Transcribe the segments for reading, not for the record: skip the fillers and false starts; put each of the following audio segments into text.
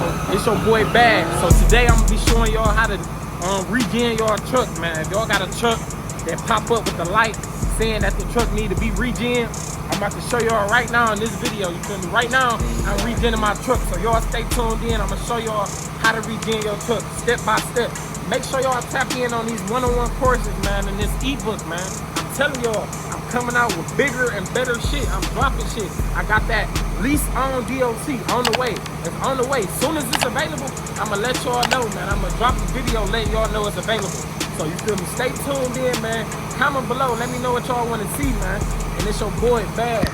So it's your boy Bad. So today I'm gonna be showing y'all how to regen your truck, man. If y'all got a truck that pop up with the light saying that the truck need to be regen, I'm about to show y'all right now in this video. You feel me? Right now I'm regenning my truck, so y'all stay tuned in. I'm gonna show y'all how to regen your truck step by step. Make sure y'all tap in on these one-on-one courses, man, and this ebook, man. I'm telling y'all, I'm coming out with bigger and better shit. I'm dropping shit. I got that lease on DOT on the way. It's on the way. As soon as it's available, I'm gonna let y'all know, man. I'm gonna drop a video letting y'all know it's available. So you feel me? Stay tuned in, man. Comment below. Let me know what y'all want to see, man. And it's your boy Bad.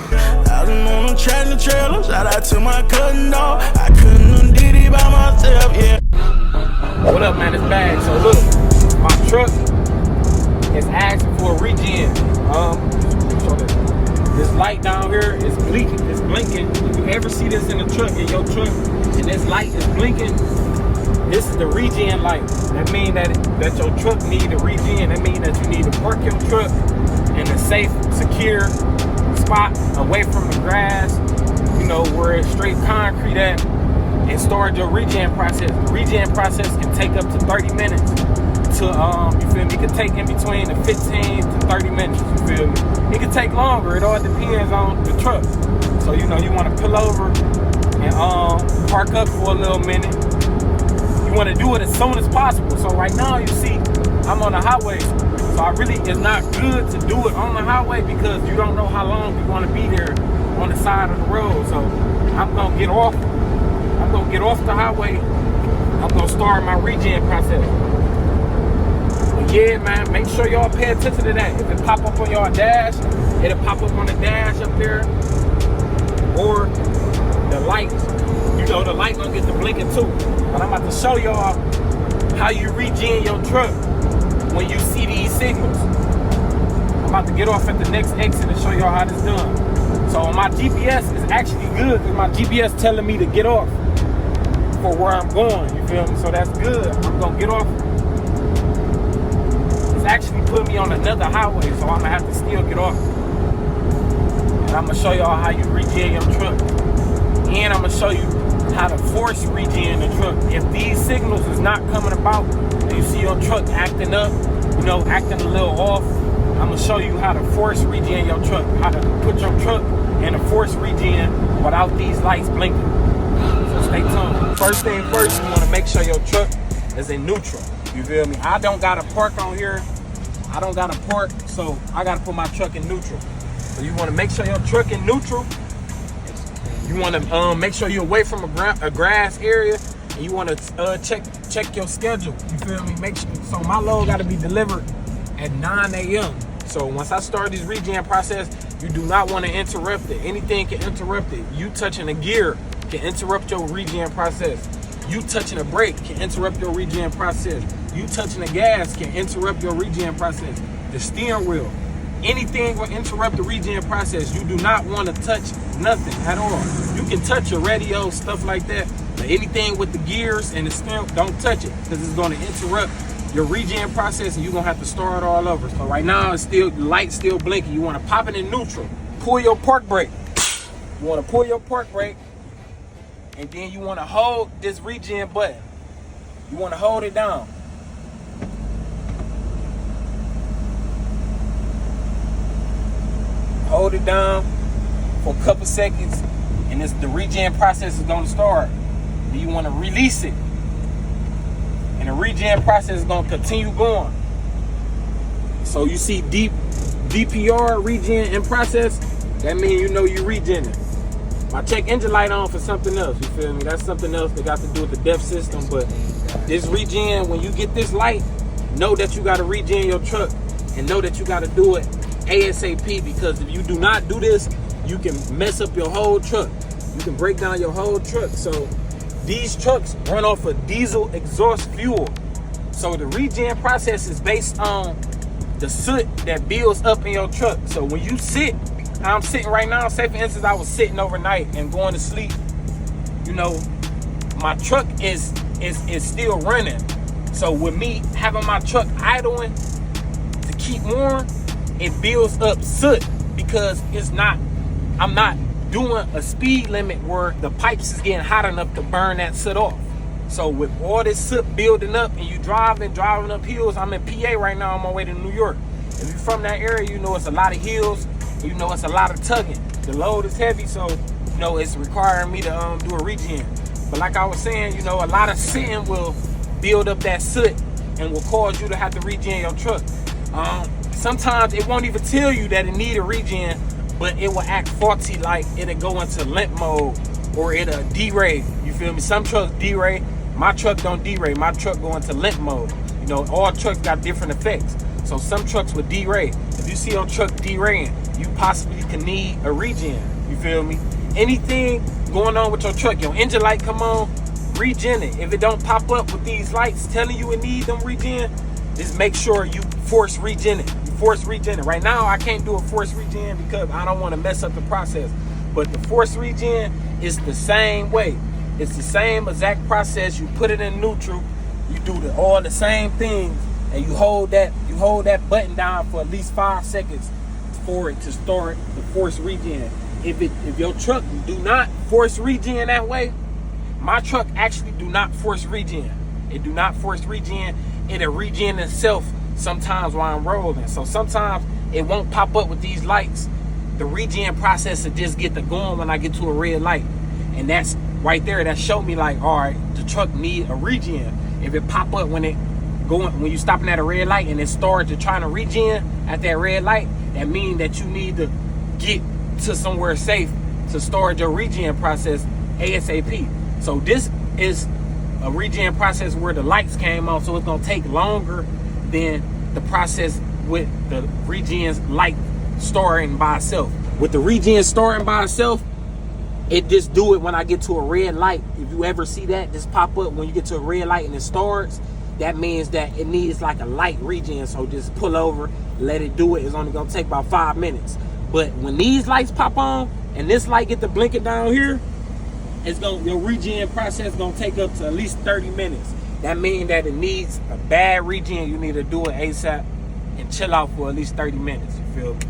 I done on a tractor trailer. Shout out to my cousin dog. I couldn't have did it by myself, yeah. What up, man? It's Bad. So look, my truck is asking for a regen. This light down here is blinking. It's blinking. If you ever see this in a truck, in your truck, and this light is blinking, this is the regen light. That means that your truck need a regen. That means that you need to park your truck in a safe, secure spot away from the grass, you know, where it's straight concrete at, and start your regen process. The regen process can take up to 30 minutes to, you feel me? It can take in between the 15 to 30 minutes, you feel me? It can take longer. It all depends on the truck. So, you know, you want to pull over and park up for a little minute. You want to do it as soon as possible. So right now, you see, I'm on the highway. So it's not good to do it on the highway because you don't know how long you want to be there on the side of the road. So I'm going to get off. I'm going to get off the highway. I'm going to start my regen process. But yeah, man, make sure y'all pay attention to that. If it pop up on your dash, it'll pop up on the dash up there. Or the light, you know, the light gonna get the blinking too. But I'm about to show y'all how you regen your truck when you see these signals. I'm about to get off at the next exit and show y'all how this done. So my GPS is actually good because my GPS telling me to get off for where I'm going, you feel me? So that's good. I'm gonna get off. It's actually put me on another highway, so I'm gonna have to still get off. And I'm gonna show y'all how you regen your truck. And I'm gonna show you how to force regen the truck. If these signals is not coming about and you see your truck acting up, you know, acting a little off, I'm gonna show you how to force regen your truck, how to put your truck in a force regen without these lights blinking. So stay tuned. First thing first, you wanna make sure your truck is in neutral. You feel me? I don't got a park on here. I don't got a park, so I gotta put my truck in neutral. So you wanna make sure your truck in neutral. You want to make sure you're away from a grass area, and you want to check your schedule. You feel me? Make sure. So my load got to be delivered at 9 a.m. So once I start this regen process, you do not want to interrupt it. Anything can interrupt it. You touching a gear can interrupt your regen process. You touching a brake can interrupt your regen process. You touching the gas can interrupt your regen process. The steering wheel. Anything will interrupt the regen process. You do not want to touch nothing at all. You can touch your radio, stuff like that, but anything with the gears and the steering, don't touch it because it's going to interrupt your regen process and you're going to have to start all over. So right now, it's still, the light's still blinking. You want to pop it in neutral. Pull your park brake. You want to pull your park brake, and then you want to hold this regen button. You want to hold it down. Hold it down for a couple seconds, and the regen process is going to start. And you want to release it, and the regen process is going to continue going. So you see DPR, regen in process, that means you know you regenning. I check engine light on for something else, you feel me? That's something else that got to do with the DEF system, but this regen, when you get this light, know that you got to regen your truck, and know that you got to do it ASAP, because if you do not do this, you can mess up your whole truck. You can break down your whole truck. So these trucks run off of diesel exhaust fuel. So the regen process is based on the soot that builds up in your truck. So when you sit, I'm sitting right now, say for instance, I was sitting overnight and going to sleep, you know, my truck is still running. So with me having my truck idling to keep warm, it builds up soot because I'm not doing a speed limit where the pipes is getting hot enough to burn that soot off. So with all this soot building up and you driving up hills, I'm in PA right now on my way to New York. If you're from that area, you know it's a lot of hills, you know it's a lot of tugging. The load is heavy, so you know it's requiring me to do a regen. But like I was saying, you know, a lot of sitting will build up that soot and will cause you to have to regen your truck. Sometimes it won't even tell you that it need a regen, but it will act faulty, like it'll go into limp mode or it'll deray. You feel me? Some trucks deray. My truck don't deray. My truck go into limp mode. You know, all trucks got different effects. So some trucks will deray. If you see your truck deraying, you possibly can need a regen. You feel me? Anything going on with your truck, your engine light come on, regen it. If it don't pop up with these lights telling you it need them regen, just make sure you force regen it. You force regen it. Right now, I can't do a force regen because I don't want to mess up the process. But the force regen is the same way. It's the same exact process. You put it in neutral, you do all the same things, and you hold that button down for at least 5 seconds for it to start the force regen. If your truck do not force regen that way, my truck actually do not force regen. It do not force regen. It'll regen itself sometimes while I'm rolling. So sometimes it won't pop up with these lights. The regen process will just get to going when I get to a red light. And that's right there, that showed me like, all right, the truck need a regen. If it pop up when you stopping at a red light and it starts to trying to regen at that red light, that means that you need to get to somewhere safe to start your regen process ASAP. So this is a regen process where the lights came on, so it's gonna take longer than the process with the regen's light starting by itself. With the regen starting by itself, it just do it when I get to a red light. If you ever see that just pop up when you get to a red light and it starts, that means that it needs like a light regen. So just pull over, let it do it. It's only gonna take about 5 minutes. But when these lights pop on and this light get to blinking down here, your regen process gonna take up to at least 30 minutes. That means that it needs a bad regen. You need to do it ASAP and chill out for at least 30 minutes. You feel me?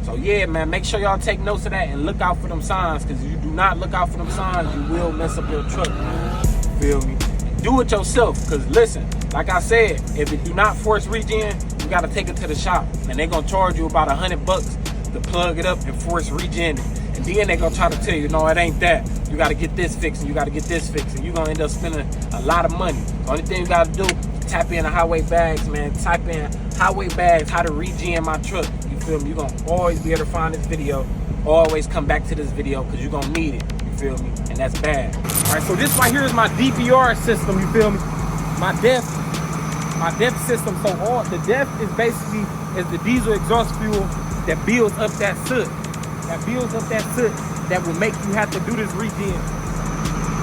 So yeah, man, make sure y'all take notes of that and look out for them signs, because if you do not look out for them signs, you will mess up your truck. You feel me? Do it yourself, because listen, like I said, if it do not force regen, you gotta take it to the shop, and they're gonna charge you about $100 to plug it up and force regen it. And then they're gonna try to tell you, no, it ain't that. You gotta get this fixed and you gotta get this fixed, and you're gonna end up spending a lot of money. The only thing you gotta do, tap in the highway bags, man. Type in highway bags, how to regen my truck. You feel me? You're gonna always be able to find this video. Always come back to this video because you're gonna need it. You feel me? And that's bad. All right, so this right here is my DPR system. You feel me? My DEF system. So all the DEF is basically the diesel exhaust fuel that builds up that soot. That will make you have to do this regen.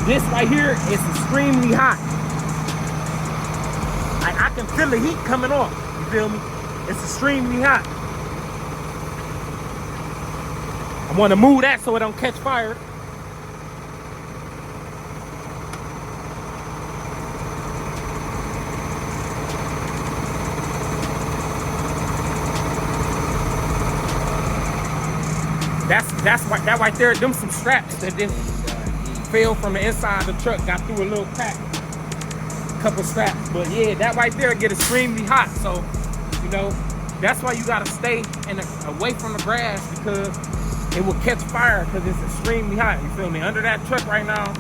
This right here is extremely hot. Like I can feel the heat coming off. You feel me? It's extremely hot. I want to move that so it don't catch fire. That right there, them some straps that just fell from the inside of the truck, got through a little crack. Couple straps, but yeah, that right there get extremely hot. So, you know, that's why you gotta stay away from the grass, because it will catch fire because it's extremely hot. You feel me? Under that truck right now,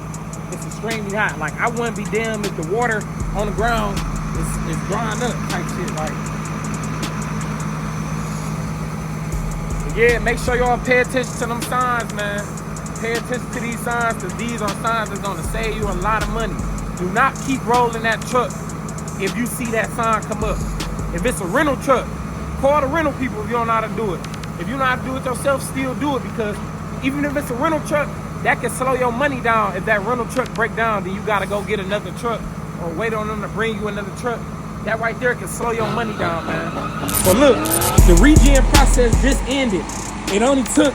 it's extremely hot. Like I wouldn't be damned if the water on the ground is drying up type shit. Like, yeah, make sure y'all pay attention to them signs, man. Pay attention to these signs, because these are signs that's gonna save you a lot of money. Do not keep rolling that truck if you see that sign come up. If it's a rental truck, call the rental people if you don't know how to do it. If you know how to do it yourself, still do it, because even if it's a rental truck, that can slow your money down. If that rental truck break down, then you gotta go get another truck or wait on them to bring you another truck. That right there can slow your money down, man. But look, the regen process just ended. It only took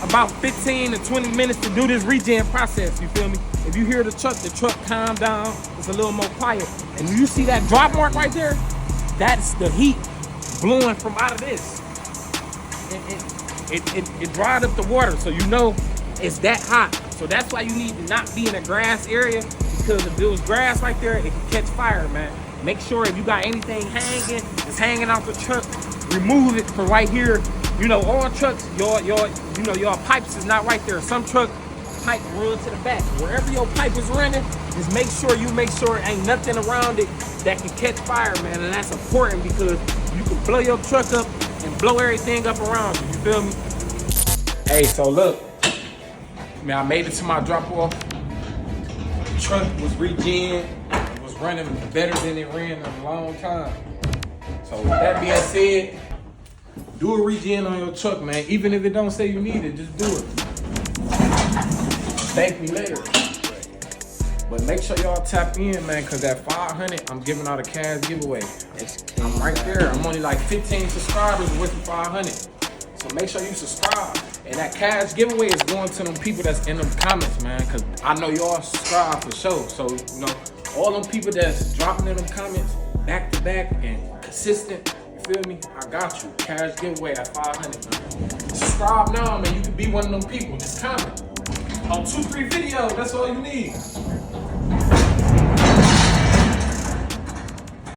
about 15 to 20 minutes to do this regen process, you feel me? If you hear the truck calmed down, it's a little more quiet. And you see that drop mark right there? That's the heat blowing from out of this. It dried up the water, so you know It's that hot. So that's why you need to not be in a grass area, because if there was grass right there, it can catch fire, man. Make sure if you got anything hanging, it's hanging out the truck, remove it from right here. You know, all trucks, your pipes is not right there. Some truck pipe run to the back. Wherever your pipe is running, just make sure ain't nothing around it that can catch fire, man. And that's important because you can blow your truck up and blow everything up around you. You feel me? Hey, so look, man, I made it to my drop off. The truck was regen. It was running better than it ran in a long time. So with that being said, do a regen on your truck, man. Even if it don't say you need it, just do it. Thank me later. But make sure y'all tap in, man, because at 500, I'm giving out a cash giveaway. I'm right there. I'm only like 15 subscribers with the 500. So make sure you subscribe. And that cash giveaway is going to them people that's in them comments, man, because I know y'all subscribe for sure. So, you know, all them people that's dropping in them comments back to back and consistent, you feel me? I got you. Cash giveaway at 500, man. Subscribe now, man. You can be one of them people. Just comment. On 2-3 videos, that's all you need.